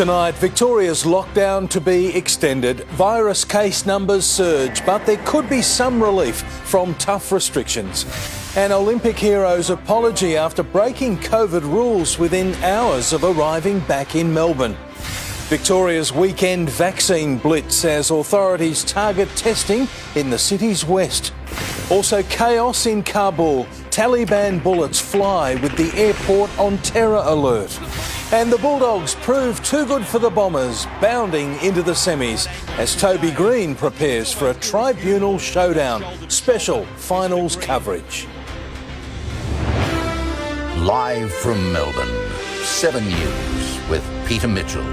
Tonight, Victoria's lockdown to be extended. Virus case numbers surge, but there could be some relief from tough restrictions. An Olympic hero's apology after breaking COVID rules within hours of arriving back in Melbourne. Victoria's weekend vaccine blitz as authorities target testing in the city's west. Also chaos in Kabul. Taliban bullets fly with the airport on terror alert. And the Bulldogs prove too good for the Bombers, bounding into the semis as Toby Green prepares for a tribunal showdown. Special finals coverage. Live from Melbourne, 7 News with Peter Mitchell.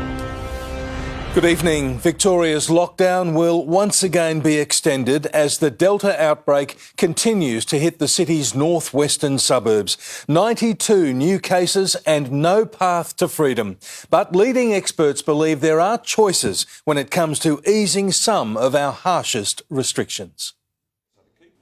Good evening. Victoria's lockdown will once again be extended as the Delta outbreak continues to hit the city's northwestern suburbs. 92 new cases and no path to freedom. But leading experts believe there are choices when it comes to easing some of our harshest restrictions.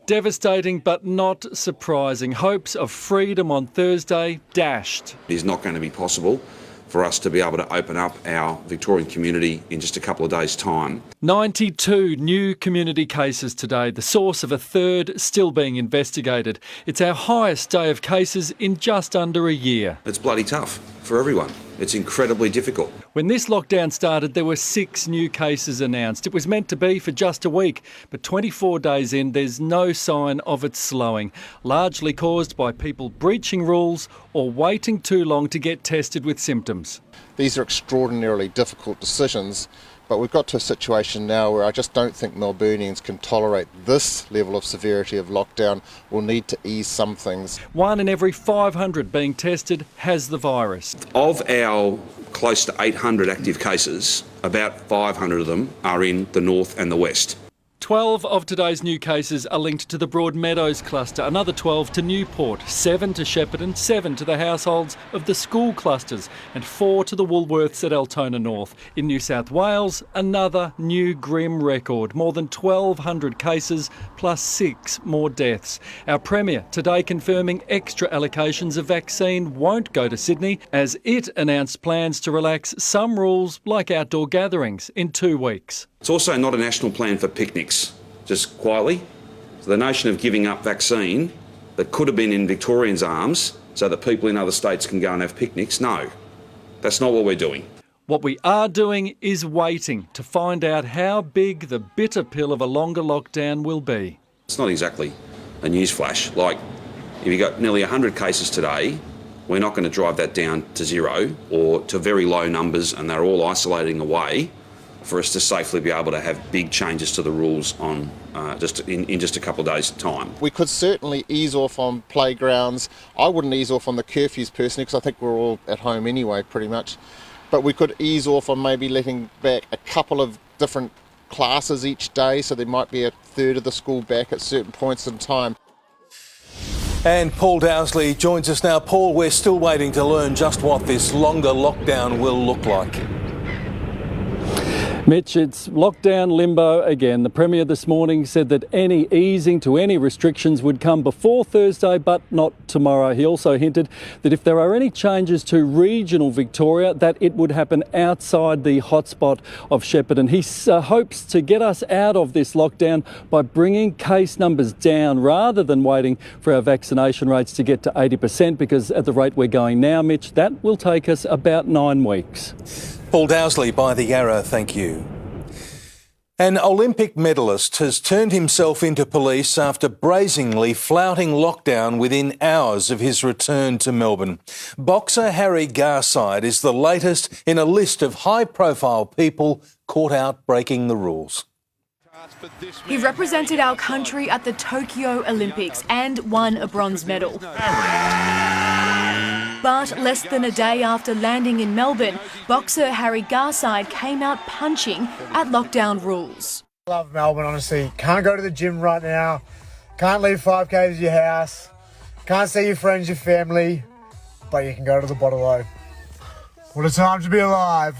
Devastating but not surprising. Hopes of freedom on Thursday dashed. It is not going to be possible for us to be able to open up our Victorian community in just a couple of days' time. 92 new community cases today, the source of a third still being investigated. It's our highest day of cases in just under a year. It's bloody tough for everyone. It's incredibly difficult. When this lockdown started, there were 6 new cases announced. It was meant to be for just a week, but 24 days in, there's no sign of it slowing, largely caused by people breaching rules or waiting too long to get tested with symptoms. These are extraordinarily difficult decisions, but we've got to a situation now where I just don't think Melburnians can tolerate this level of severity of lockdown. We'll need to ease some things. 1 in every 500 being tested has the virus. Of our close to 800 active cases, about 500 of them are in the north and the west. 12 of today's new cases are linked to the Broadmeadows cluster, another 12 to Newport, 7 to Shepparton, 7 to the households of the school clusters and 4 to the Woolworths at Altona North. In New South Wales, another new grim record, more than 1,200 cases plus 6 more deaths. Our Premier today confirming extra allocations of vaccine won't go to Sydney as it announced plans to relax some rules like outdoor gatherings in 2 weeks. It's also not a national plan for picnics, just quietly. So the notion of giving up vaccine that could have been in Victorians' arms so that people in other states can go and have picnics, no, that's not what we're doing. What we are doing is waiting to find out how big the bitter pill of a longer lockdown will be. It's not exactly a newsflash. Like, if you've got nearly 100 cases today, we're not going to drive that down to 0 or to very low numbers and they're all isolating away for us to safely be able to have big changes to the rules on in just a couple of days' time. We could certainly ease off on playgrounds. I wouldn't ease off on the curfews personally because I think we're all at home anyway pretty much. But we could ease off on maybe letting back a couple of different classes each day, so there might be a third of the school back at certain points in time. And Paul Dowsley joins us now. Paul, we're still waiting to learn just what this longer lockdown will look like. Mitch, it's lockdown limbo again. The Premier this morning said that any easing to any restrictions would come before Thursday, but not tomorrow. He also hinted that if there are any changes to regional Victoria, that it would happen outside the hotspot of Shepparton. He hopes to get us out of this lockdown by bringing case numbers down rather than waiting for our vaccination rates to get to 80%, because at the rate we're going now, Mitch, that will take us about 9 weeks. Paul Dowsley by the Yarra, thank you. An Olympic medalist has turned himself into police after brazenly flouting lockdown within hours of his return to Melbourne. Boxer Harry Garside is the latest in a list of high-profile people caught out breaking the rules. He represented our country at the Tokyo Olympics and won a bronze medal. But less than a day after landing in Melbourne, boxer Harry Garside came out punching at lockdown rules. I love Melbourne, honestly. Can't go to the gym right now. Can't leave 5K to your house. Can't see your friends, your family. But you can go to the Bottle-O. What a time to be alive.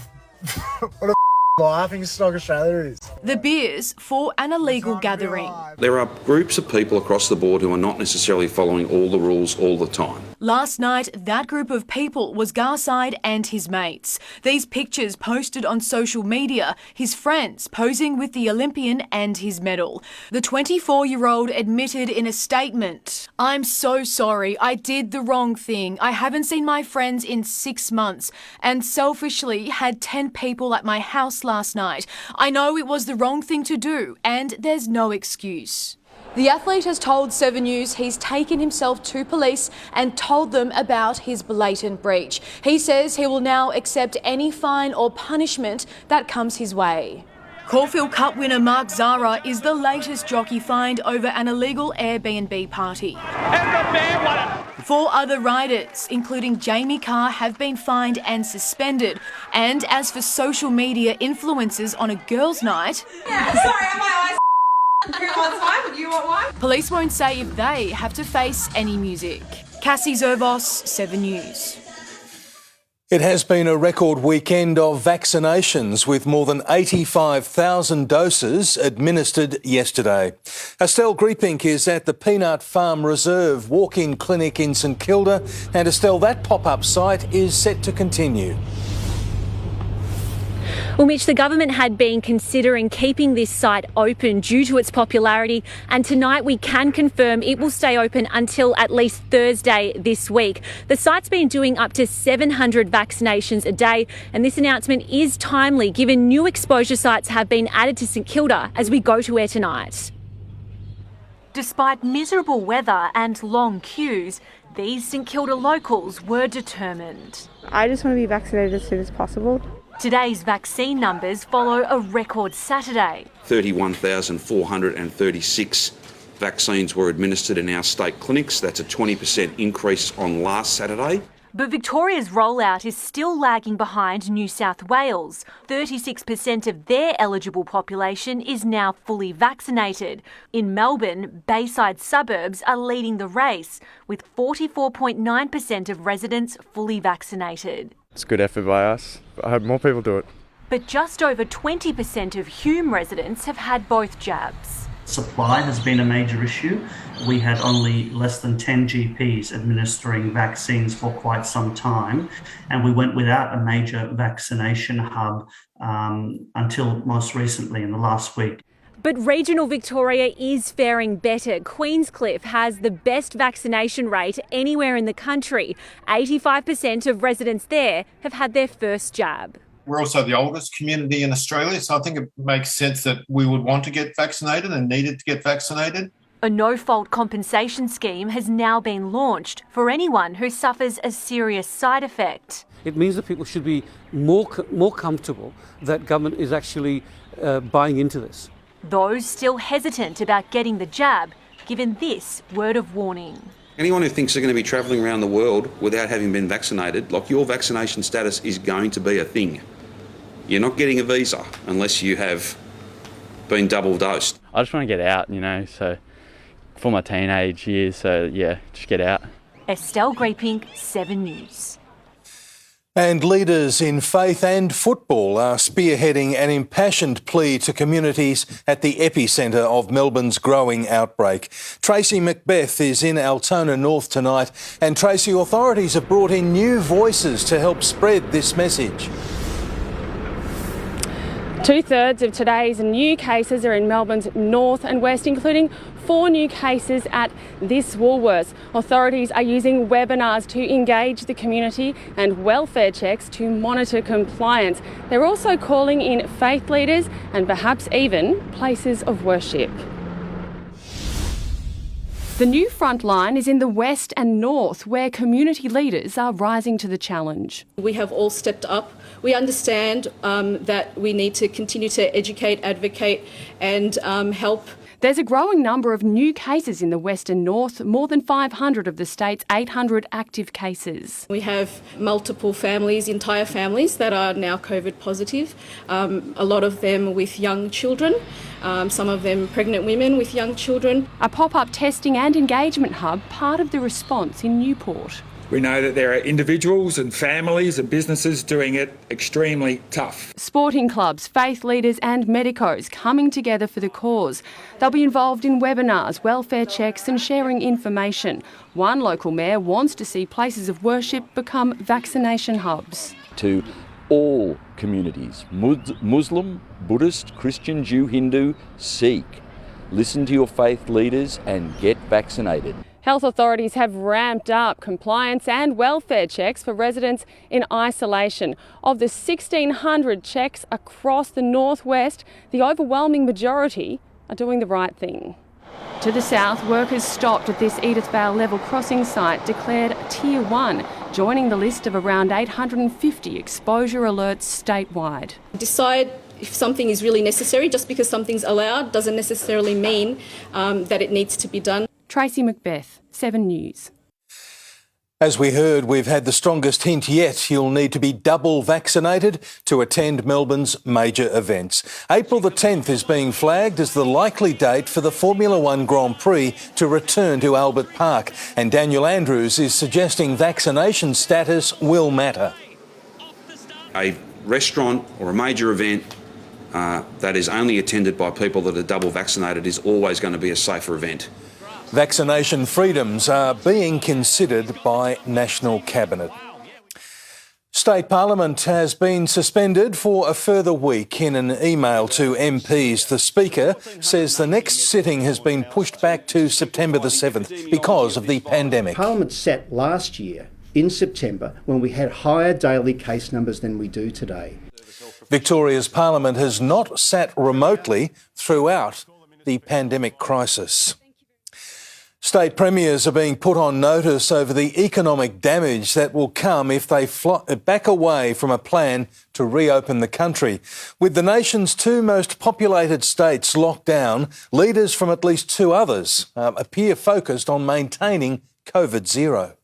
What a life in Stock Australia is. The beers for an illegal gathering. There are groups of people across the board who are not necessarily following all the rules all the time. Last night, that group of people was Garside and his mates. These pictures posted on social media, his friends posing with the Olympian and his medal. The 24-year-old admitted in a statement, "I'm so sorry, I did the wrong thing. I haven't seen my friends in 6 months and selfishly had 10 people at my house last night. I know it was the wrong thing to do and there's no excuse." The athlete has told 7 News he's taken himself to police and told them about his blatant breach. He says he will now accept any fine or punishment that comes his way. Caulfield Cup winner Mark Zara is the latest jockey fined over an illegal Airbnb party. 4 other riders, including Jamie Carr, have been fined and suspended. And as for social media influencers on a girls' night... Police won't say if they have to face any music. Cassie Zervos, 7 News. It has been a record weekend of vaccinations with more than 85,000 doses administered yesterday. Estelle Griepink is at the Peanut Farm Reserve walk-in clinic in St Kilda, and Estelle, that pop-up site is set to continue. Well, Mitch, the government had been considering keeping this site open due to its popularity, and tonight we can confirm it will stay open until at least Thursday this week. The site's been doing up to 700 vaccinations a day, and this announcement is timely given new exposure sites have been added to St Kilda as we go to air tonight. Despite miserable weather and long queues, these St Kilda locals were determined. I just want to be vaccinated as soon as possible. Today's vaccine numbers follow a record Saturday. 31,436 vaccines were administered in our state clinics. That's a 20% increase on last Saturday. But Victoria's rollout is still lagging behind New South Wales. 36% of their eligible population is now fully vaccinated. In Melbourne, Bayside suburbs are leading the race, with 44.9% of residents fully vaccinated. It's good effort by us. I hope more people do it. But just over 20% of Hume residents have had both jabs. Supply has been a major issue. We had only less than 10 GPs administering vaccines for quite some time, and we went without a major vaccination hub until most recently in the last week. But regional Victoria is faring better. Queenscliff has the best vaccination rate anywhere in the country. 85% of residents there have had their first jab. We're also the oldest community in Australia, so I think it makes sense that we would want to get vaccinated and needed to get vaccinated. A no-fault compensation scheme has now been launched for anyone who suffers a serious side effect. It means that people should be more comfortable that government is actually buying into this. Those still hesitant about getting the jab, given this word of warning. Anyone who thinks they're going to be travelling around the world without having been vaccinated, like, your vaccination status is going to be a thing. You're not getting a visa unless you have been double dosed. I just want to get out, so for my teenage years, so yeah, just get out. Estelle Griepink, 7 News. And leaders in faith and football are spearheading an impassioned plea to communities at the epicentre of Melbourne's growing outbreak. Tracy Macbeth is in Altona North tonight, and Tracy, authorities have brought in new voices to help spread this message. 2/3 of today's new cases are in Melbourne's north and west, including 4 new cases at this Woolworths. Authorities are using webinars to engage the community and welfare checks to monitor compliance. They're also calling in faith leaders and perhaps even places of worship. The new front line is in the west and north, where community leaders are rising to the challenge. We have all stepped up. We understand that we need to continue to educate, advocate and help. There's a growing number of new cases in the west and north, more than 500 of the state's 800 active cases. We have multiple families, entire families, that are now COVID positive, a lot of them with young children, some of them pregnant women with young children. A pop-up testing and engagement hub, part of the response in Newport. We know that there are individuals and families and businesses doing it extremely tough. Sporting clubs, faith leaders and medicos coming together for the cause. They'll be involved in webinars, welfare checks and sharing information. One local mayor wants to see places of worship become vaccination hubs. To all communities, Muslim, Buddhist, Christian, Jew, Hindu, Sikh, listen to your faith leaders and get vaccinated. Health authorities have ramped up compliance and welfare checks for residents in isolation. Of the 1,600 checks across the northwest, the overwhelming majority are doing the right thing. To the south, workers stopped at this Edithvale level crossing site declared Tier 1, joining the list of around 850 exposure alerts statewide. Decide if something is really necessary. Just because something's allowed doesn't necessarily mean that it needs to be done. Tracy Macbeth, 7 News. As we heard, we've had the strongest hint yet. You'll need to be double vaccinated to attend Melbourne's major events. April the 10th is being flagged as the likely date for the Formula One Grand Prix to return to Albert Park. And Daniel Andrews is suggesting vaccination status will matter. A restaurant or a major event that is only attended by people that are double vaccinated is always going to be a safer event. Vaccination freedoms are being considered by National Cabinet. State Parliament has been suspended for a further week. In an email to MPs, the Speaker says the next sitting has been pushed back to September the 7th because of the pandemic. Parliament sat last year in September when we had higher daily case numbers than we do today. Victoria's Parliament has not sat remotely throughout the pandemic crisis. State premiers are being put on notice over the economic damage that will come if they back away from a plan to reopen the country. With the nation's 2 most populated states locked down, leaders from at least 2 others appear focused on maintaining COVID zero.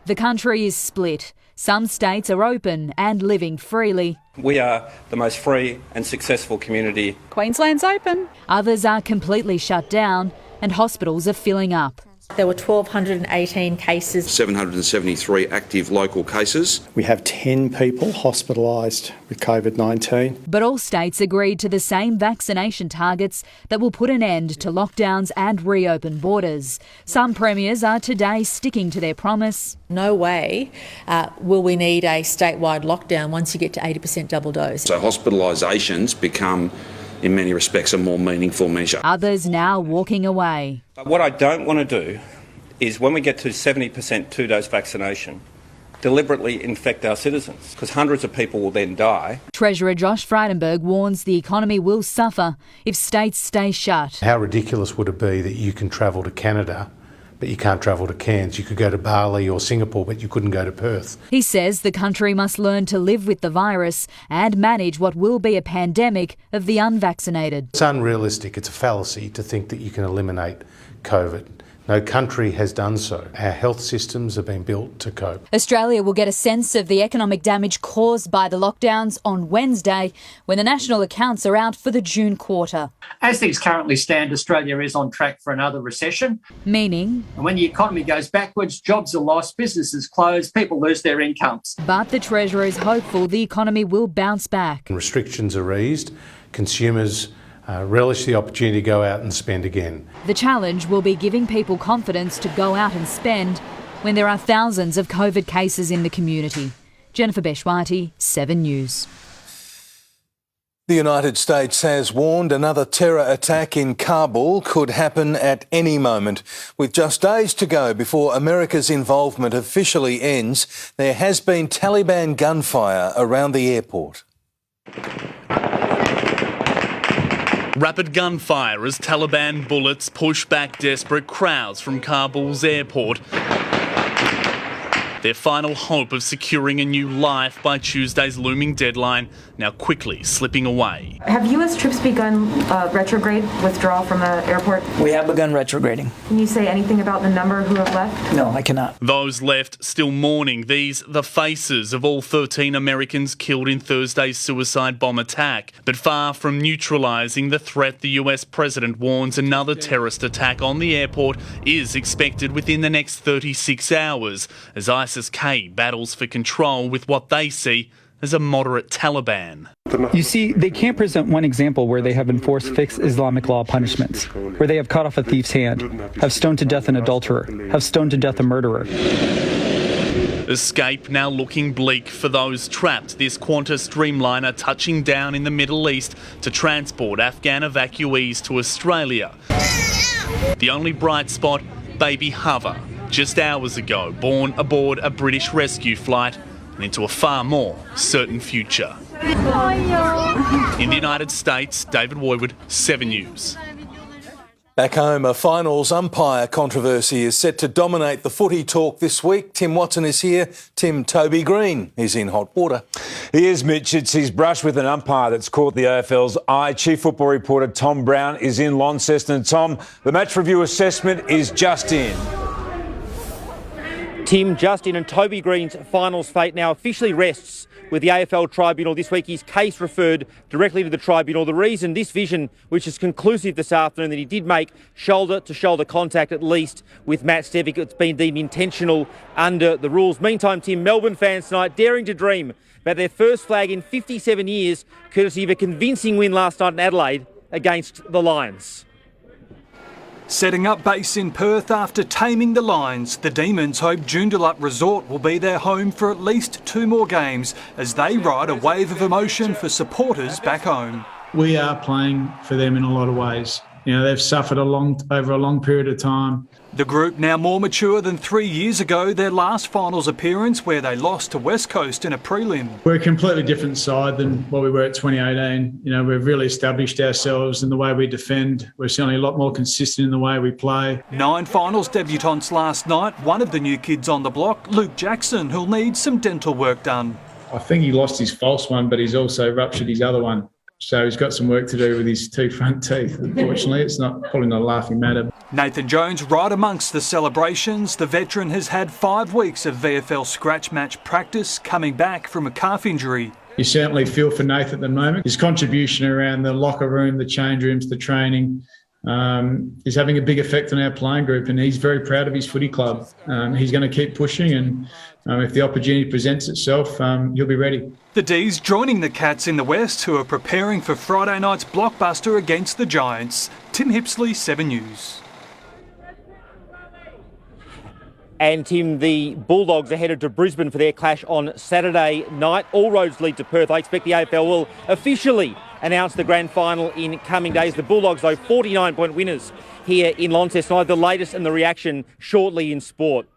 The country is split. Some states are open and living freely. We are the most free and successful community. Queensland's open. Others are completely shut down and hospitals are filling up. There were 1,218 cases. 773 active local cases. We have 10 people hospitalised with COVID-19. But all states agreed to the same vaccination targets that will put an end to lockdowns and reopen borders. Some premiers are today sticking to their promise. No way will we need a statewide lockdown once you get to 80% double dose. So hospitalisations become, in many respects, a more meaningful measure. Others now walking away. But what I don't want to do is, when we get to 70% 2-dose vaccination, deliberately infect our citizens, because hundreds of people will then die. Treasurer Josh Frydenberg warns the economy will suffer if states stay shut. How ridiculous would it be that you can travel to Canada but you can't travel to Cairns? You could go to Bali or Singapore, but you couldn't go to Perth. He says the country must learn to live with the virus and manage what will be a pandemic of the unvaccinated. It's unrealistic. It's a fallacy to think that you can eliminate COVID. No country has done so. Our health systems have been built to cope. Australia will get a sense of the economic damage caused by the lockdowns on Wednesday, when the national accounts are out for the June quarter. As things currently stand, Australia is on track for another recession. Meaning? And when the economy goes backwards, jobs are lost, businesses close, people lose their incomes. But the Treasurer is hopeful the economy will bounce back. Restrictions are eased. Consumers relish the opportunity to go out and spend again. The challenge will be giving people confidence to go out and spend when there are thousands of COVID cases in the community. Jennifer Beshwati, 7 News. The United States has warned another terror attack in Kabul could happen at any moment. With just days to go before America's involvement officially ends, there has been Taliban gunfire around the airport. Rapid gunfire as Taliban bullets push back desperate crowds from Kabul's airport. Their final hope of securing a new life by Tuesday's looming deadline now quickly slipping away. Have US troops begun retrograde withdrawal from the airport? We have begun retrograding. Can you say anything about the number who have left? No, I cannot. Those left still mourning. These the faces of all 13 Americans killed in Thursday's suicide bomb attack. But far from neutralising the threat, the US president warns another terrorist attack on the airport is expected within the next 36 hours as ISIS-K battles for control with what they see as a moderate Taliban. You see, they can't present one example where they have enforced fixed Islamic law punishments, where they have cut off a thief's hand, have stoned to death an adulterer, have stoned to death a murderer. Escape now looking bleak for those trapped. This Qantas Dreamliner touching down in the Middle East to transport Afghan evacuees to Australia. The only bright spot, baby Hover, just hours ago, born aboard a British rescue flight and into a far more certain future. In the United States, David Woywood, 7 News. Back home, a finals umpire controversy is set to dominate the footy talk this week. Tim Watson is here. Tim, Toby Green is in hot water. He is, Mitch. It's his brush with an umpire that's caught the AFL's eye. Chief football reporter Tom Brown is in Launceston. Tom, the match review assessment is just in. Tim, Justin and Toby Green's finals fate now officially rests with the AFL Tribunal this week. His case referred directly to the Tribunal. The reason this vision, which is conclusive this afternoon, that he did make shoulder-to-shoulder contact at least with Matt Stevic, it's been deemed intentional under the rules. Meantime, Tim, Melbourne fans tonight daring to dream about their first flag in 57 years, courtesy of a convincing win last night in Adelaide against the Lions. Setting up base in Perth after taming the Lions, the Demons hope Joondalup Resort will be their home for at least 2 more games as they ride a wave of emotion for supporters back home. We are playing for them in a lot of ways. You know, they've suffered over a long period of time. The group now more mature than 3 years ago, their last finals appearance where they lost to West Coast in a prelim. We're a completely different side than what we were at 2018. You know, we've really established ourselves in the way we defend. We're certainly a lot more consistent in the way we play. 9 finals debutants last night. One of the new kids on the block, Luke Jackson, who'll need some dental work done. I think he lost his false one, but he's also ruptured his other one. So he's got some work to do with his 2 front teeth. Unfortunately, it's probably not a laughing matter. Nathan Jones right amongst the celebrations. The veteran has had 5 weeks of VFL scratch match practice, coming back from a calf injury. You certainly feel for Nathan at the moment. His contribution around the locker room, the change rooms, the training, is having a big effect on our playing group, and he's very proud of his footy club. He's going to keep pushing, and if the opportunity presents itself, he'll be ready. The D's joining the Cats in the West, who are preparing for Friday night's blockbuster against the Giants. Tim Hipsley, 7 News. And Tim, the Bulldogs are headed to Brisbane for their clash on Saturday night. All roads lead to Perth. I expect the AFL will officially announce the grand final in coming days. The Bulldogs, though, 49-point winners here in Launceston. I'll have the latest and the reaction shortly in sport.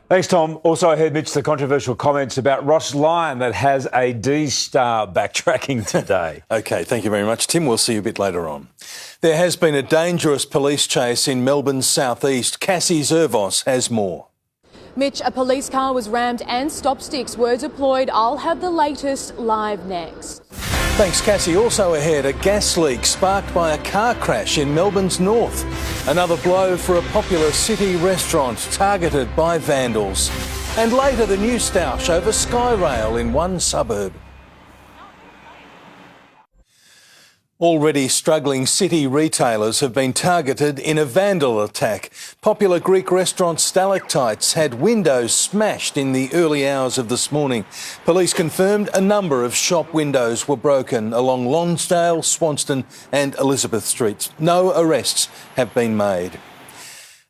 Thanks, Tom. Also, I heard, Mitch, the controversial comments about Ross Lyon that has a D-star backtracking today. OK, thank you very much, Tim. We'll see you a bit later on. There has been a dangerous police chase in Melbourne's southeast. Cassie Zervos has more. Mitch, a police car was rammed and stop sticks were deployed. I'll have the latest live next. Thanks, Cassie. Also ahead, a gas leak sparked by a car crash in Melbourne's north. Another blow for a popular city restaurant targeted by vandals. And later, the new stoush over Skyrail in one suburb. Already struggling city retailers have been targeted in a vandal attack. Popular Greek restaurant Stalactites had windows smashed in the early hours of this morning. Police confirmed a number of shop windows were broken along Lonsdale, Swanston and Elizabeth Streets. No arrests have been made.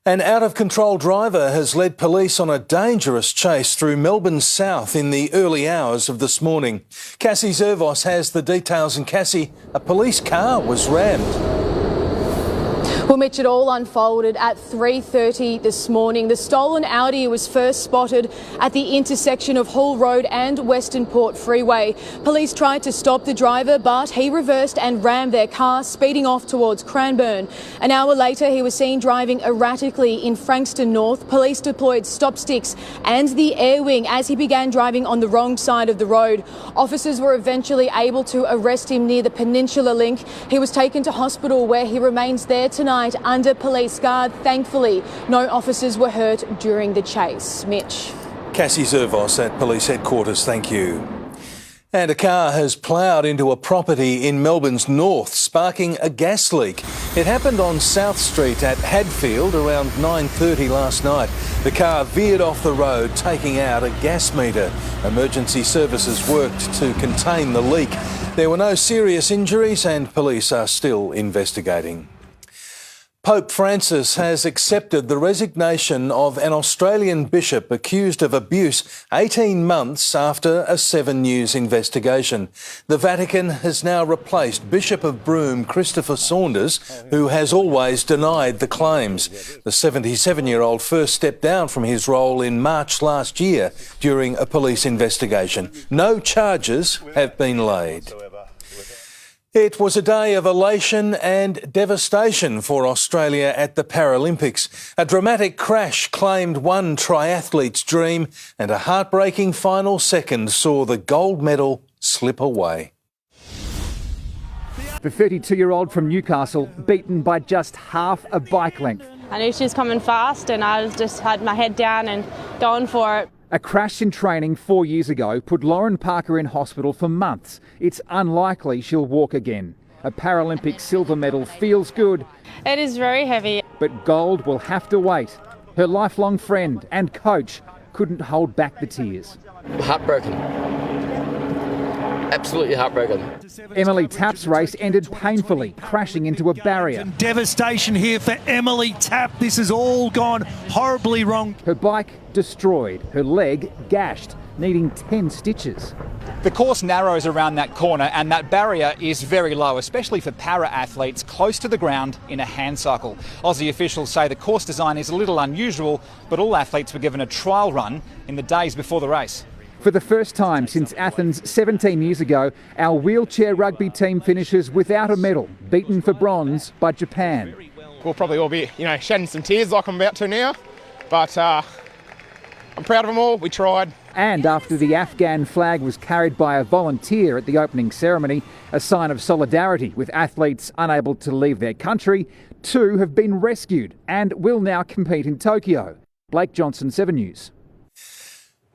An out-of-control driver has led police on a dangerous chase through Melbourne's south in the early hours of this morning. Cassie Zervos has the details. And Cassie, a police car was rammed. Well, Mitch, it all unfolded at 3:30 this morning. The stolen Audi was first spotted at the intersection of Hall Road and Western Port Freeway. Police tried to stop the driver, but he reversed and rammed their car, speeding off towards Cranbourne. An hour later, he was seen driving erratically in Frankston North. Police deployed stop sticks and the air wing as he began driving on the wrong side of the road. Officers were eventually able to arrest him near the Peninsula Link. He was taken to hospital where he remains there tonight under police guard. Thankfully, no officers were hurt during the chase. Mitch. Cassie Zervos at police headquarters, thank you. And a car has ploughed into a property in Melbourne's north, sparking a gas leak. It happened on South Street at Hadfield around 9:30 last night. The car veered off the road, taking out a gas meter. Emergency services worked to contain the leak. There were no serious injuries and police are still investigating. Pope Francis has accepted the resignation of an Australian bishop accused of abuse 18 months after a 7 News investigation. The Vatican has now replaced Bishop of Broome Christopher Saunders, who has always denied the claims. The 77-year-old first stepped down from his role in March last year during a police investigation. No charges have been laid. It was a day of elation and devastation for Australia at the Paralympics. A dramatic crash claimed one triathlete's dream and a heartbreaking final second saw the gold medal slip away. The 32-year-old from Newcastle beaten by just half a bike length. I knew she was coming fast and I just had my head down and going for it. A crash in training 4 years ago put Lauren Parker in hospital for months. It's unlikely she'll walk again. A Paralympic silver medal feels good. It is very heavy. But gold will have to wait. Her lifelong friend and coach couldn't hold back the tears. Heartbroken. Absolutely heartbroken. Emily Tapp's race ended painfully, crashing into a barrier. Devastation here for Emily Tapp. This has all gone horribly wrong. Her bike destroyed, her leg gashed, needing 10 stitches. The course narrows around that corner and that barrier is very low, especially for para-athletes close to the ground in a hand cycle. Aussie officials say the course design is a little unusual, but all athletes were given a trial run in the days before the race. For the first time since Athens 17 years ago, our wheelchair rugby team finishes without a medal, beaten for bronze by Japan. We'll probably all be, shedding some tears like I'm about to now, but I'm proud of them all. We tried. And after the Afghan flag was carried by a volunteer at the opening ceremony, a sign of solidarity with athletes unable to leave their country, 2 have been rescued and will now compete in Tokyo. Blake Johnson, 7 News.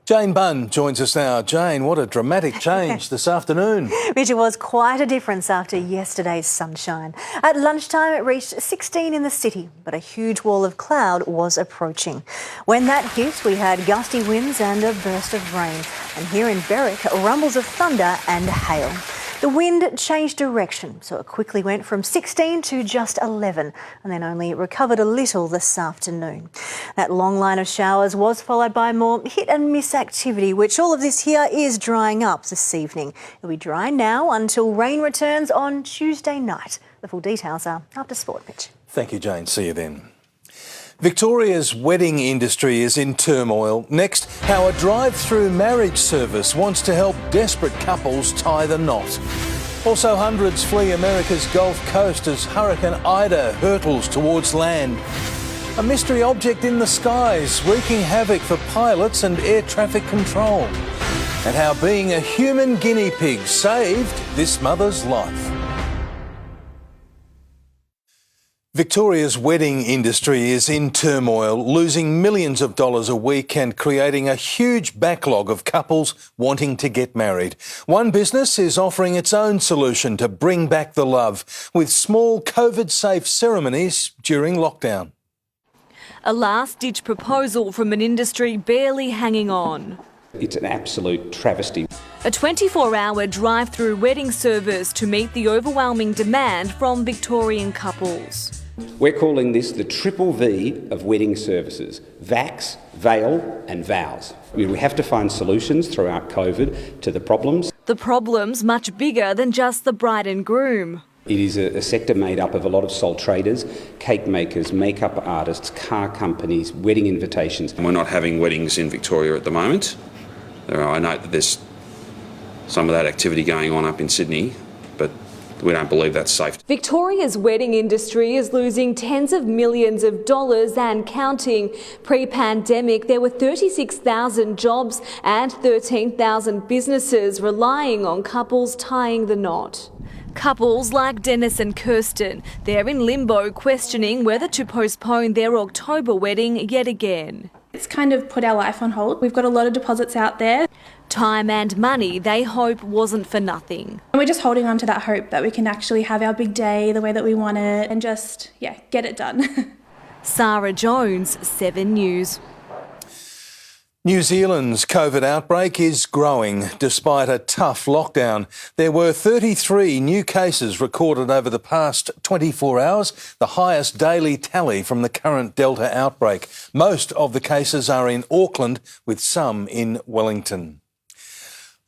Jane Bunn joins us now. Jane, what a dramatic change this afternoon. Which was quite a difference after yesterday's sunshine. At lunchtime, it reached 16 in the city, but a huge wall of cloud was approaching. When that hit, we had gusty winds and a burst of rain. And here in Berwick, rumbles of thunder and hail. The wind changed direction, so it quickly went from 16 to just 11 and then only recovered a little this afternoon. That long line of showers was followed by more hit and miss activity, which all of this here is drying up this evening. It'll be dry now until rain returns on Tuesday night. The full details are after sport, Mitch. Thank you, Jane. See you then. Victoria's wedding industry is in turmoil. Next, how a drive-through marriage service wants to help desperate couples tie the knot. Also, hundreds flee America's Gulf Coast as Hurricane Ida hurtles towards land. A mystery object in the skies wreaking havoc for pilots and air traffic control. And how being a human guinea pig saved this mother's life. Victoria's wedding industry is in turmoil, losing millions of dollars a week and creating a huge backlog of couples wanting to get married. One business is offering its own solution to bring back the love with small COVID-safe ceremonies during lockdown. A last-ditch proposal from an industry barely hanging on. It's an absolute travesty. A 24-hour drive-through wedding service to meet the overwhelming demand from Victorian couples. We're calling this the triple V of wedding services: vax, veil and vows. We have to find solutions throughout COVID to the problems. The problem's much bigger than just the bride and groom. It is a sector made up of a lot of sole traders, cake makers, makeup artists, car companies, wedding invitations. We're not having weddings in Victoria at the moment. I note that there's some of that activity going on up in Sydney, but we don't believe that's safe. Victoria's wedding industry is losing tens of millions of dollars and counting. Pre-pandemic, there were 36,000 jobs and 13,000 businesses relying on couples tying the knot. Couples like Dennis and Kirsten, they're in limbo questioning whether to postpone their October wedding yet again. It's kind of put our life on hold. We've got a lot of deposits out there. Time and money they hope wasn't for nothing. And we're just holding on to that hope that we can actually have our big day the way that we want it and just, get it done. Sarah Jones, 7 News. New Zealand's COVID outbreak is growing despite a tough lockdown. There were 33 new cases recorded over the past 24 hours, the highest daily tally from the current Delta outbreak. Most of the cases are in Auckland, with some in Wellington.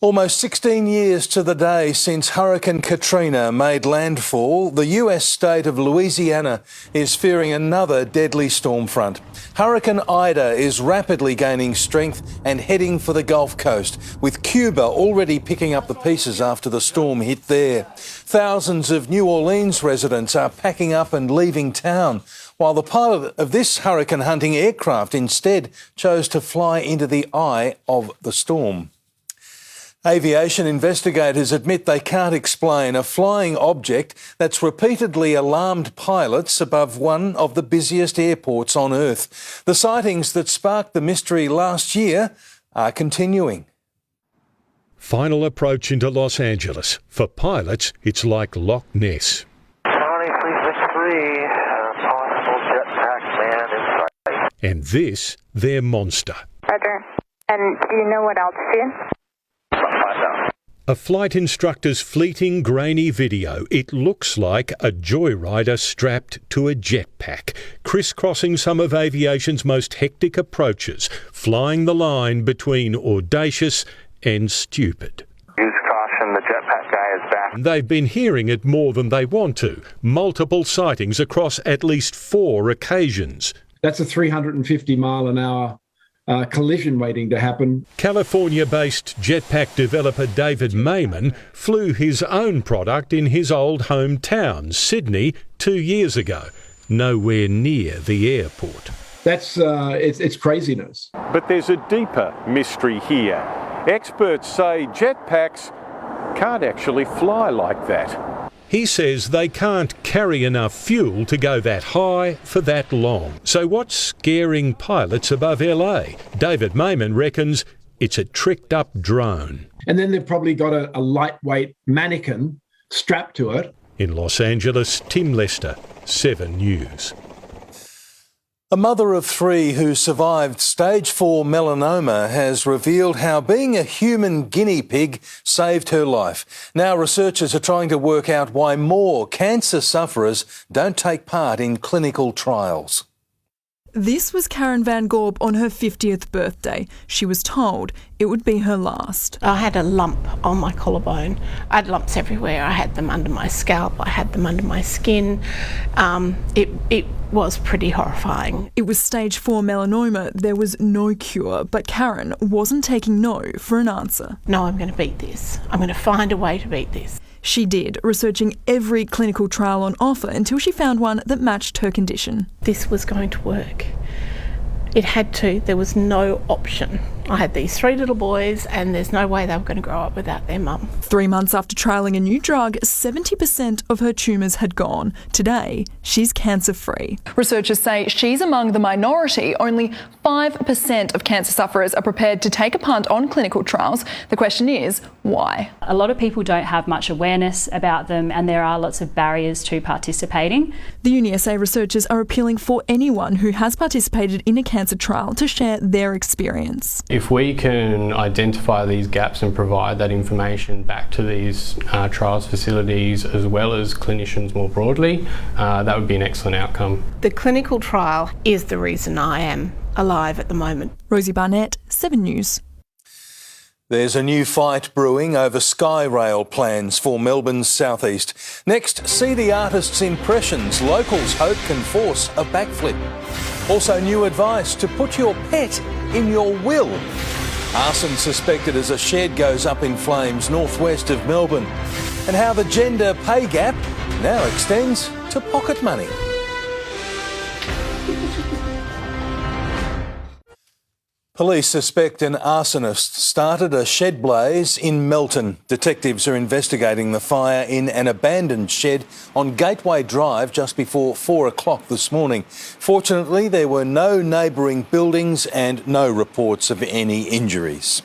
Almost 16 years to the day since Hurricane Katrina made landfall, the US state of Louisiana is fearing another deadly storm front. Hurricane Ida is rapidly gaining strength and heading for the Gulf Coast, with Cuba already picking up the pieces after the storm hit there. Thousands of New Orleans residents are packing up and leaving town, while the pilot of this hurricane-hunting aircraft instead chose to fly into the eye of the storm. Aviation investigators admit they can't explain a flying object that's repeatedly alarmed pilots above one of the busiest airports on Earth. The sightings that sparked the mystery last year are continuing. Final approach into Los Angeles. For pilots, it's like Loch Ness. County 363, possible jetpack man in sight. And this, their monster. Roger. And do you know what altitude? A flight instructor's fleeting, grainy video. It looks like a joyrider strapped to a jetpack, crisscrossing some of aviation's most hectic approaches, flying the line between audacious and stupid. Use caution, the jetpack guy is back. They've been hearing it more than they want to. Multiple sightings across at least 4 occasions. That's a 350 mile an hour collision waiting to happen. California-based jetpack developer David Mayman flew his own product in his old hometown, Sydney, 2 years ago, nowhere near the airport. That's it's craziness. But there's a deeper mystery here. Experts say jetpacks can't actually fly like that. He says they can't carry enough fuel to go that high for that long. So what's scaring pilots above LA? David Mayman reckons it's a tricked-up drone. And then they've probably got a lightweight mannequin strapped to it. In Los Angeles, Tim Lester, 7 News. A mother of 3 who survived stage 4 melanoma has revealed how being a human guinea pig saved her life. Now researchers are trying to work out why more cancer sufferers don't take part in clinical trials. This was Karen Van Gorp on her 50th birthday. She was told it would be her last. I had a lump on my collarbone. I had lumps everywhere. I had them under my scalp. I had them under my skin. It was pretty horrifying. It was stage 4 melanoma. There was no cure, but Karen wasn't taking no for an answer. No, I'm going to beat this. I'm going to find a way to beat this. She did, researching every clinical trial on offer until she found one that matched her condition. This was going to work. It had to. There was no option. I had these 3 little boys and there's no way they were going to grow up without their mum. 3 months after trialling a new drug, 70% of her tumours had gone. Today, she's cancer-free. Researchers say she's among the minority. Only 5% of cancer sufferers are prepared to take a punt on clinical trials. The question is, why? A lot of people don't have much awareness about them and there are lots of barriers to participating. The UniSA researchers are appealing for anyone who has participated in a cancer trial to share their experience. If we can identify these gaps and provide that information back to these trials facilities as well as clinicians more broadly, that would be an excellent outcome. The clinical trial is the reason I am alive at the moment. Rosie Barnett, 7 News. There's a new fight brewing over Skyrail plans for Melbourne's southeast. Next, see the artist's impressions locals hope can force a backflip. Also, new advice to put your pet in your will. Arson suspected as a shed goes up in flames northwest of Melbourne. And how the gender pay gap now extends to pocket money. Police suspect an arsonist started a shed blaze in Melton. Detectives are investigating the fire in an abandoned shed on Gateway Drive just before 4 o'clock this morning. Fortunately, there were no neighbouring buildings and no reports of any injuries.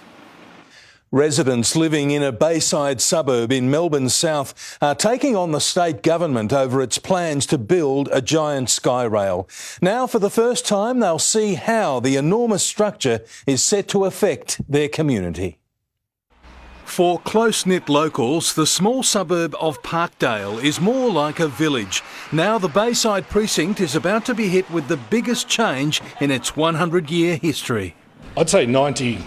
Residents living in a bayside suburb in Melbourne South are taking on the state government over its plans to build a giant Skyrail. Now, for the first time, they'll see how the enormous structure is set to affect their community. For close-knit locals, the small suburb of Parkdale is more like a village. Now the Bayside precinct is about to be hit with the biggest change in its 100-year history. I'd say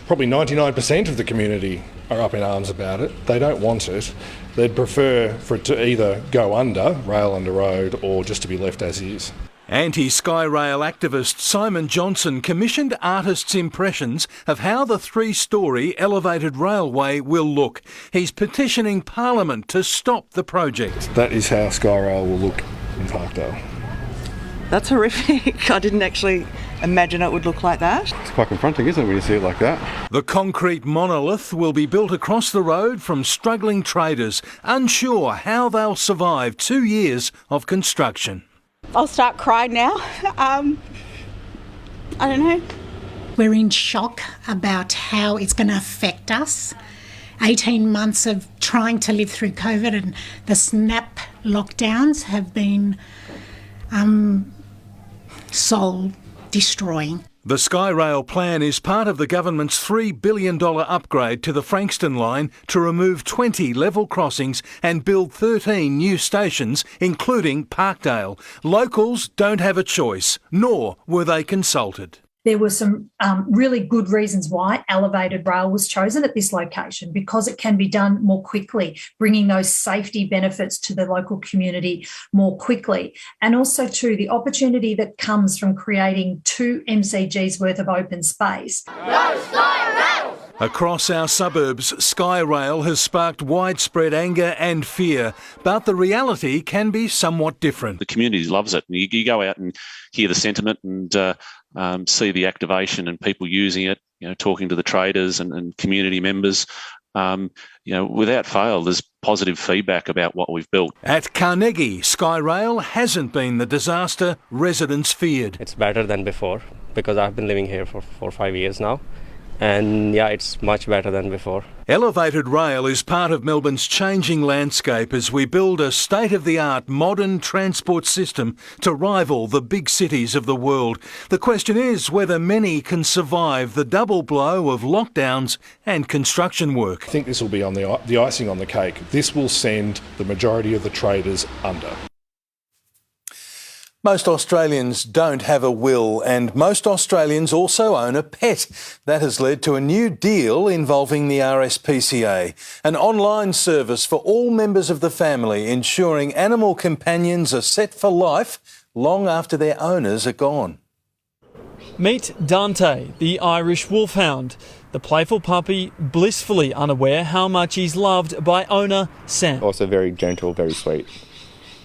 probably 99% of the community are up in arms about it. They don't want it. They'd prefer for it to either go under, rail under road, or just to be left as is. Anti-Skyrail activist Simon Johnson commissioned artists' impressions of how the 3-storey elevated railway will look. He's petitioning Parliament to stop the project. That is how Skyrail will look in Parkdale. That's horrific. I didn't actually imagine it would look like that. It's quite confronting, isn't it, when you see it like that? The concrete monolith will be built across the road from struggling traders, unsure how they'll survive 2 years of construction. I'll start crying now. I don't know. We're in shock about how it's going to affect us. 18 months of trying to live through COVID and the snap lockdowns have been soul-destroying. The Skyrail plan is part of the government's $3 billion upgrade to the Frankston line to remove 20 level crossings and build 13 new stations, including Parkdale. Locals don't have a choice, nor were they consulted. There were some really good reasons why elevated rail was chosen at this location, because it can be done more quickly, bringing those safety benefits to the local community more quickly. And also, too, the opportunity that comes from creating 2 MCGs worth of open space. No Skyrail! Across our suburbs, Skyrail has sparked widespread anger and fear, but the reality can be somewhat different. The community loves it. You go out and hear the sentiment and see the activation and people using it, talking to the traders and community members. Without fail, there's positive feedback about what we've built. At Carnegie, Skyrail hasn't been the disaster residents feared. It's better than before because I've been living here for 4 or 5 years now. And yeah, it's much better than before. Elevated rail is part of Melbourne's changing landscape as we build a state-of-the-art modern transport system to rival the big cities of the world. The question is whether many can survive the double blow of lockdowns and construction work. I think this will be on the icing on the cake. This will send the majority of the traders under. Most Australians don't have a will, and most Australians also own a pet. That has led to a new deal involving the RSPCA, an online service for all members of the family, ensuring animal companions are set for life long after their owners are gone. Meet Dante, the Irish wolfhound. The playful puppy blissfully unaware how much he's loved by owner Sam. Also very gentle, very sweet.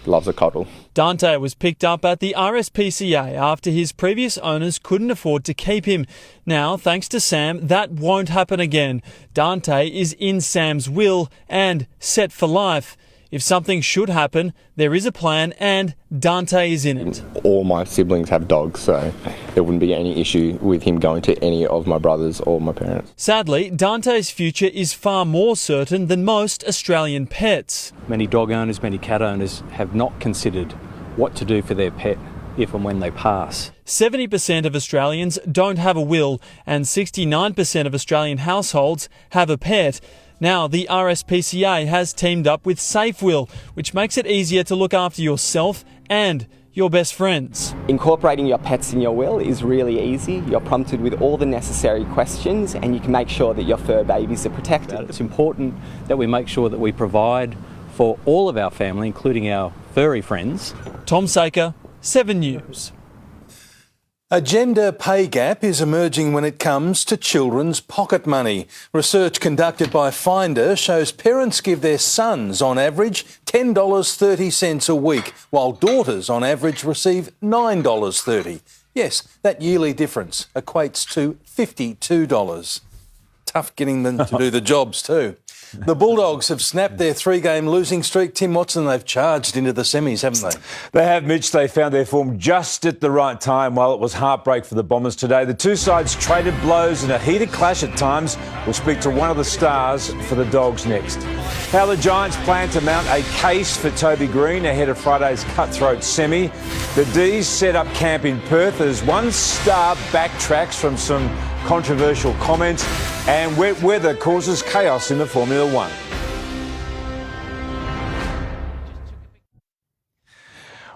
Loves a cuddle. Dante was picked up at the RSPCA after his previous owners couldn't afford to keep him. Now, thanks to Sam, that won't happen again. Dante is in Sam's will and set for life. If something should happen, there is a plan and Dante is in it. All my siblings have dogs, so there wouldn't be any issue with him going to any of my brothers or my parents. Sadly, Dante's future is far more certain than most Australian pets. Many dog owners, many cat owners have not considered what to do for their pet if and when they pass. 70% of Australians don't have a will and 69% of Australian households have a pet. Now, the RSPCA has teamed up with SafeWill, which makes it easier to look after yourself and your best friends. Incorporating your pets in your will is really easy. You're prompted with all the necessary questions and you can make sure that your fur babies are protected. It's important that we make sure that we provide for all of our family, including our furry friends. Tom Saker, 7 News. A gender pay gap is emerging when it comes to children's pocket money. Research conducted by Finder shows parents give their sons on average $10.30 a week, while daughters on average receive $9.30. Yes, that yearly difference equates to $52. Tough getting them to do the jobs too. The Bulldogs have snapped their 3-game losing streak. Tim Watson, they've charged into the semis, haven't they? They have, Mitch. They found their form just at the right time while it was heartbreak for the Bombers today. The two sides traded blows in a heated clash at times. We'll speak to one of the stars for the Dogs next. How the Giants plan to mount a case for Toby Green ahead of Friday's cutthroat semi. The D's set up camp in Perth as one star backtracks from some controversial comments, and wet weather causes chaos in the Formula One.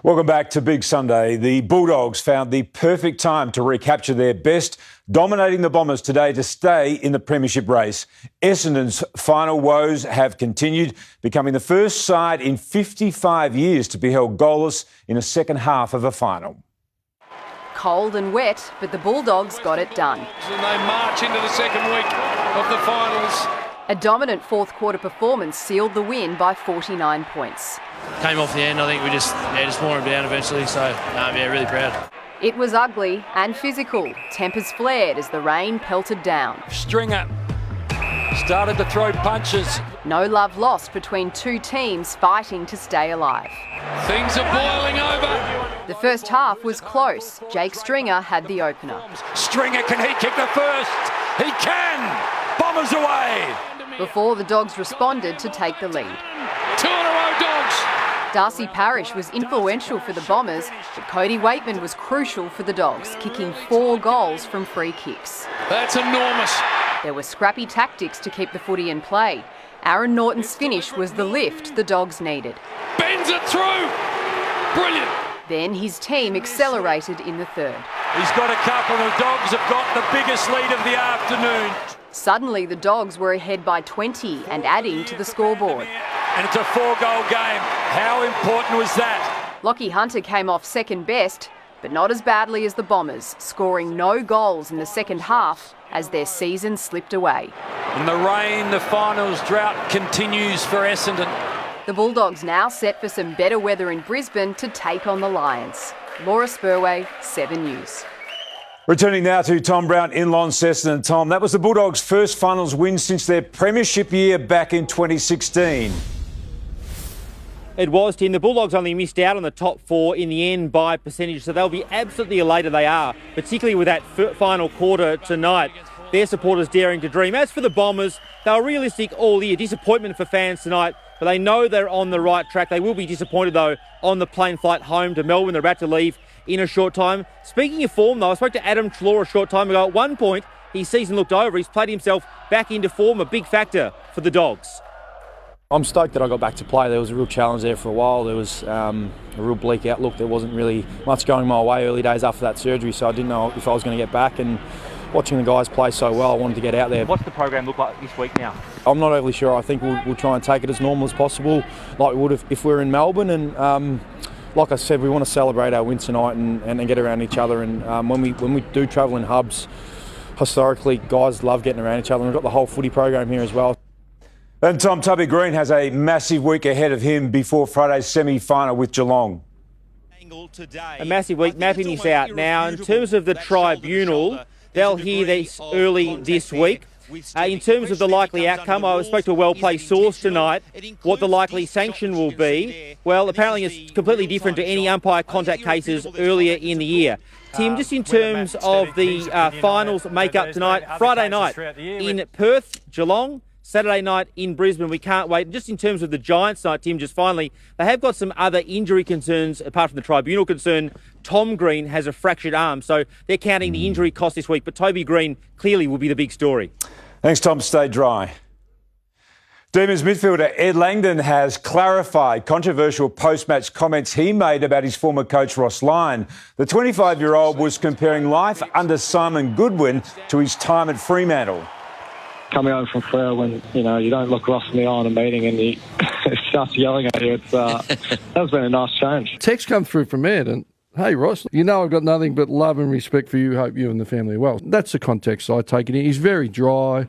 Welcome back to Big Sunday. The Bulldogs found the perfect time to recapture their best, dominating the Bombers today to stay in the premiership race. Essendon's final woes have continued, becoming the first side in 55 years to be held goalless in a second half of a final. Cold and wet, but the Bulldogs got it done. And they march into the second week of the finals. A dominant fourth quarter performance sealed the win by 49 points. Came off the end, I think we just wore them down eventually, so really proud. It was ugly and physical. Tempers flared as the rain pelted down. Stringer started to throw punches. No love lost between two teams fighting to stay alive. Things are boiling over. The first half was close. Jake Stringer had the opener. Stringer, can he kick the first? He can! Bombers away! Before the Dogs responded to take the lead. 2 in a row, Dogs! Darcy Parish was influential for the Bombers, but Cody Waitman was crucial for the Dogs, kicking 4 goals from free kicks. That's enormous. There were scrappy tactics to keep the footy in play. Aaron Norton's finish was the lift the Dogs needed. Bends it through! Brilliant! Then his team accelerated in the third. He's got a couple, and the Dogs have got the biggest lead of the afternoon. Suddenly the Dogs were ahead by 20 and adding to the scoreboard. And it's a 4-goal game. How important was that? Lockie Hunter came off second best, but not as badly as the Bombers, scoring no goals in the second half as their season slipped away. In the rain, the finals drought continues for Essendon. The Bulldogs now set for some better weather in Brisbane to take on the Lions. Laura Spurway, 7 News. Returning now to Tom Brown in Launceston. And Tom, that was the Bulldogs' first finals win since their premiership year back in 2016. It was, Tim. The Bulldogs only missed out on the top 4 in the end by percentage, so they'll be absolutely elated they are, particularly with that final quarter tonight. Their supporters daring to dream. As for the Bombers, they were realistic all year. Disappointment for fans tonight, but they know they're on the right track. They will be disappointed, though, on the plane flight home to Melbourne. They're about to leave in a short time. Speaking of form, though, I spoke to Adam Chalor a short time ago. At one point, his season looked over. He's played himself back into form, a big factor for the Dogs. I'm stoked that I got back to play. There was a real challenge there for a while. There was a real bleak outlook. There wasn't really much going my way early days after that surgery, so I didn't know if I was going to get back. And watching the guys play so well, I wanted to get out there. What's the program look like this week now? I'm not overly sure. I think we'll try and take it as normal as possible, like we would if we were in Melbourne. And like I said, we want to celebrate our win tonight and get around each other. And when we do travel in hubs, historically, guys love getting around each other. And we've got the whole footy program here as well. And Tom, Toby Green has a massive week ahead of him before Friday's semi-final with Geelong. A massive week. Mapping this out now. In terms of the tribunal, they'll hear this early this week. In terms of the likely outcome, I spoke to a well-placed source tonight. What the likely sanction will be, well, apparently it's completely different to any umpire contact cases earlier in the year. Tim, just in terms of the finals make-up tonight, Friday night in Perth, Geelong, Saturday night in Brisbane, we can't wait. Just in terms of the Giants night, Tim, just finally, they have got some other injury concerns apart from the tribunal concern. Tom Green has a fractured arm, so they're counting the injury cost this week, but Toby Green clearly will be the big story. Thanks, Tom. Stay dry. Demons midfielder Ed Langdon has clarified controversial post-match comments he made about his former coach Ross Lyon. The 25-year-old was comparing life under Simon Goodwin to his time at Fremantle. Coming home from Freo when, you don't look Ross in the eye in a meeting and he starts yelling at you, that's been a nice change. Text come through from Ed and, hey Ross, I've got nothing but love and respect for you, hope you and the family are well. That's the context I take it in. He's very dry.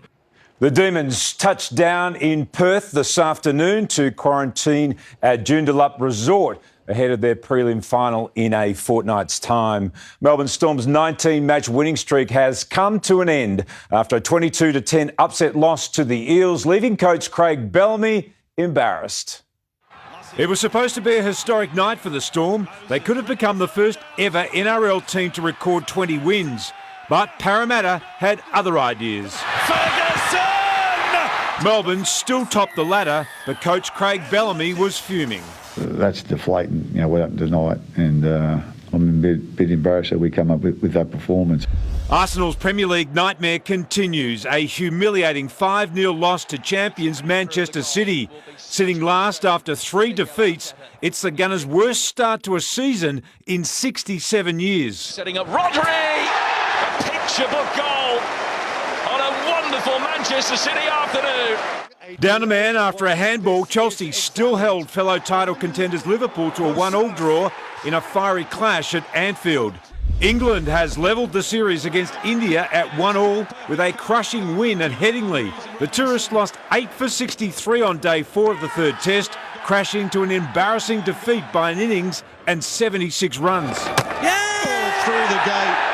The Demons touched down in Perth this afternoon to quarantine at Joondalup Resort ahead of their prelim final in a fortnight's time. Melbourne Storm's 19-match winning streak has come to an end after a 22-10 upset loss to the Eels, leaving coach Craig Bellamy embarrassed. It was supposed to be a historic night for the Storm. They could have become the first ever NRL team to record 20 wins. But Parramatta had other ideas. Ferguson! Melbourne still topped the ladder, but coach Craig Bellamy was fuming. That's deflating, what happened tonight, and I'm a bit embarrassed that we come up with that performance. Arsenal's Premier League nightmare continues. A humiliating 5-0 loss to champions Manchester City. Sitting last after 3 defeats, it's the Gunners' worst start to a season in 67 years. Setting up Rodri! A picture book goal on a wonderful Manchester City afternoon. Down a man after a handball, Chelsea still held fellow title contenders Liverpool to a 1-1 draw in a fiery clash at Anfield. England has levelled the series against India at 1-1 with a crushing win at Headingley. The tourists lost 8 for 63 on day 4 of the third test, crashing to an embarrassing defeat by an innings and 76 runs. Yeah! Through the gate.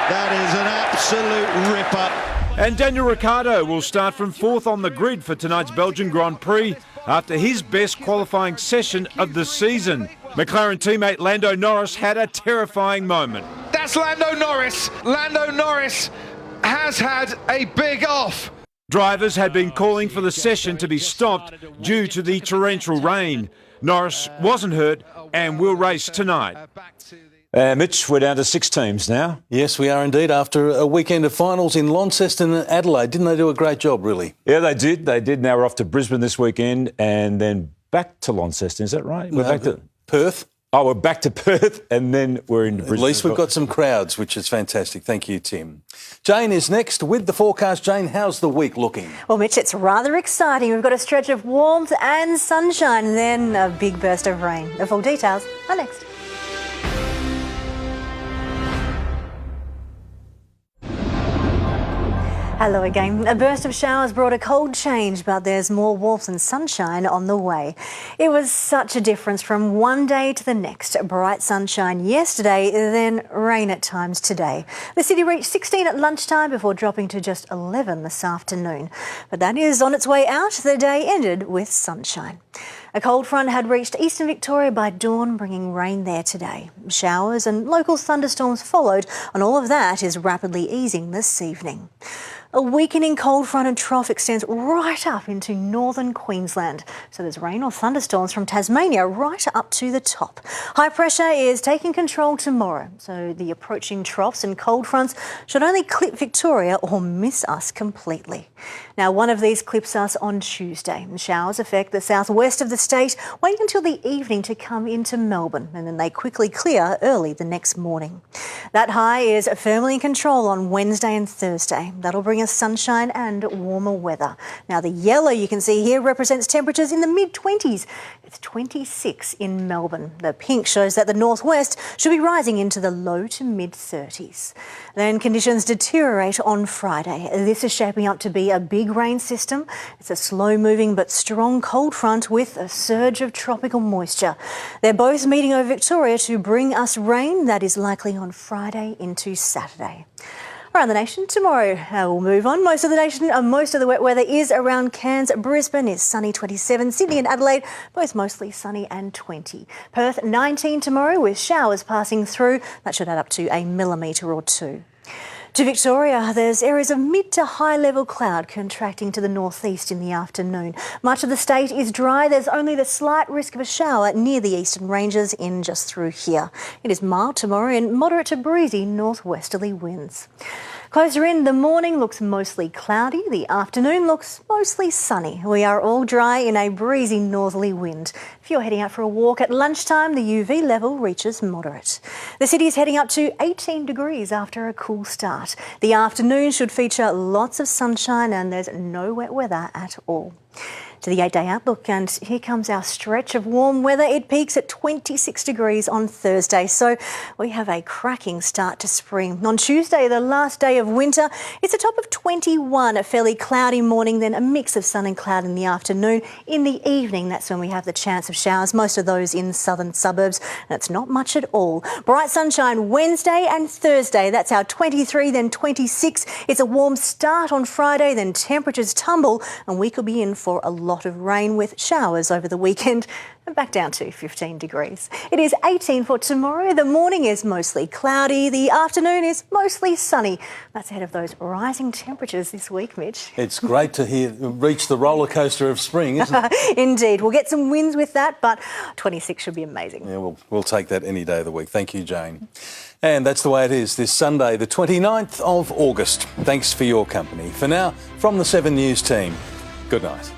That is an absolute ripper. And Daniel Ricciardo will start from 4th on the grid for tonight's Belgian Grand Prix after his best qualifying session of the season. McLaren teammate Lando Norris had a terrifying moment. That's Lando Norris. Lando Norris has had a big off. Drivers had been calling for the session to be stopped due to the torrential rain. Norris wasn't hurt and will race tonight. Mitch, we're down to 6 teams now. Yes, we are indeed, after a weekend of finals in Launceston and Adelaide. Didn't they do a great job, really? Yeah, they did. They did. Now we're off to Brisbane this weekend and then back to Launceston. Is that right? We're back to Perth. Oh, we're back to Perth and then we're in Brisbane. At least we've got some crowds, which is fantastic. Thank you, Tim. Jane is next with the forecast. Jane, how's the week looking? Well, Mitch, it's rather exciting. We've got a stretch of warmth and sunshine and then a big burst of rain. The full details are next. Hello again. A burst of showers brought a cold change, but there's more warmth and sunshine on the way. It was such a difference from one day to the next. Bright sunshine yesterday, then rain at times today. The city reached 16 at lunchtime before dropping to just 11 this afternoon. But that is on its way out. The day ended with sunshine. A cold front had reached eastern Victoria by dawn, bringing rain there today. Showers and local thunderstorms followed, and all of that is rapidly easing this evening. A weakening cold front and trough extends right up into northern Queensland. So there's rain or thunderstorms from Tasmania right up to the top. High pressure is taking control tomorrow. So the approaching troughs and cold fronts should only clip Victoria or miss us completely. Now, one of these clips us on Tuesday. Showers affect the southwest of the state, waiting until the evening to come into Melbourne, and then they quickly clear early the next morning. That high is firmly in control on Wednesday and Thursday. That'll bring us sunshine and warmer weather. Now, the yellow you can see here represents temperatures in the mid-20s. It's 26 in Melbourne. The pink shows that the northwest should be rising into the low to mid-30s. Then conditions deteriorate on Friday. This is shaping up to be a big rain system. It's a slow-moving but strong cold front with a surge of tropical moisture. They're both meeting over Victoria to bring us rain that is likely on Friday into Saturday. Around the nation tomorrow, we'll move on. Most of the wet weather is around Cairns. Brisbane is sunny 27. Sydney and Adelaide, both mostly sunny and 20. Perth 19 tomorrow with showers passing through. That should add up to a millimetre or 2. To Victoria, there's areas of mid to high level cloud contracting to the northeast in the afternoon. Much of the state is dry. There's only the slight risk of a shower near the eastern ranges in just through here. It is mild tomorrow and moderate to breezy northwesterly winds. Closer in, the morning looks mostly cloudy, the afternoon looks mostly sunny. We are all dry in a breezy northerly wind. If you're heading out for a walk at lunchtime, the UV level reaches moderate. The city is heading up to 18 degrees after a cool start. The afternoon should feature lots of sunshine and there's no wet weather at all. To the 8-day outlook, and here comes our stretch of warm weather. It peaks at 26 degrees on Thursday, so we have a cracking start to spring. On Tuesday, the last day of winter, it's a top of 21, a fairly cloudy morning, then a mix of sun and cloud in the afternoon. In the evening, that's when we have the chance of showers, most of those in southern suburbs, and it's not much at all. Bright sunshine Wednesday and Thursday, that's our 23, then 26. It's a warm start on Friday, then temperatures tumble, and we could be in for a lot of rain with showers over the weekend and back down to 15 degrees. It is 18 for tomorrow. The morning is mostly cloudy. The afternoon is mostly sunny. That's ahead of those rising temperatures this week, Mitch. It's great to reach the roller coaster of spring, isn't it? Indeed. We'll get some winds with that, but 26 should be amazing. Yeah, we'll take that any day of the week. Thank you, Jane. And that's the way it is this Sunday, the 29th of August. Thanks for your company. For now, from the 7 News team, good night.